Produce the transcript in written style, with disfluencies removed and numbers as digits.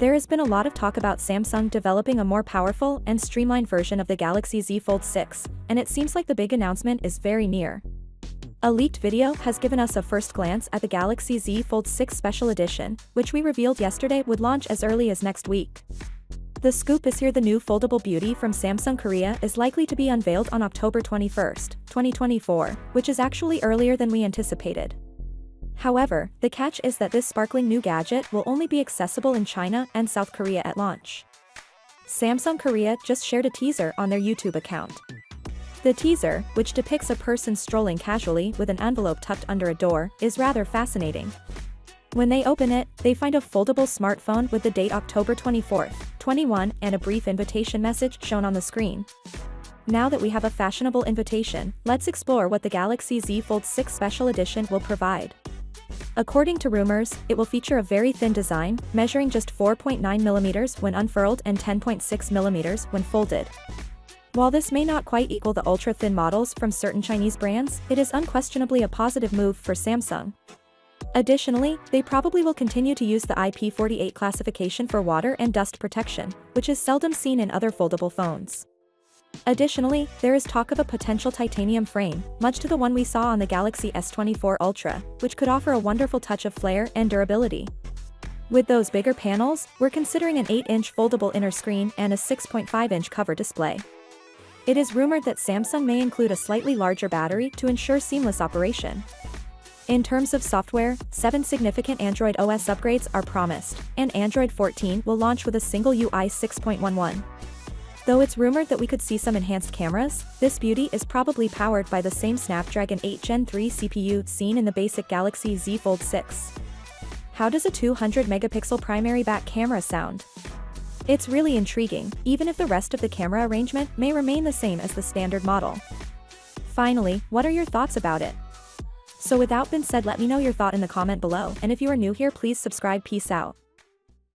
There has been a lot of talk about Samsung developing a more powerful and streamlined version of the Galaxy Z Fold 6, and it seems like the big announcement is very near. A leaked video has given us a first glance at the Galaxy Z Fold 6 Special Edition, which we revealed yesterday would launch as early as next week. The scoop is here: the new foldable beauty from Samsung Korea is likely to be unveiled on October 21, 2024, which is actually earlier than we anticipated. However, the catch is that this sparkling new gadget will only be accessible in China and South Korea at launch. Samsung Korea just shared a teaser on their YouTube account. The teaser, which depicts a person strolling casually with an envelope tucked under a door, is rather fascinating. When they open it, they find a foldable smartphone with the date October 24, 21 and a brief invitation message shown on the screen. Now that we have a fashionable invitation, let's explore what the Galaxy Z Fold 6 Special Edition will provide. According to rumors, it will feature a very thin design, measuring just 4.9mm when unfurled and 10.6mm when folded. While this may not quite equal the ultra-thin models from certain Chinese brands, it is unquestionably a positive move for Samsung. Additionally, they probably will continue to use the IP48 classification for water and dust protection, which is seldom seen in other foldable phones. Additionally, there is talk of a potential titanium frame, much to the one we saw on the Galaxy S24 Ultra, which could offer a wonderful touch of flair and durability. With those bigger panels, we're considering an 8-inch foldable inner screen and a 6.5-inch cover display. It is rumored that Samsung may include a slightly larger battery to ensure seamless operation. In terms of software, 7 significant Android OS upgrades are promised, and Android 14 will launch with a single UI 6.11. Though it's rumored that we could see some enhanced cameras, this beauty is probably powered by the same Snapdragon 8 Gen 3 CPU seen in the basic Galaxy Z Fold 6. How does a 200-megapixel primary back camera sound? It's really intriguing, even if the rest of the camera arrangement may remain the same as the standard model. Finally, what are your thoughts about it? So without being said, let me know your thought in the comment below, and if you are new here, please subscribe. Peace out.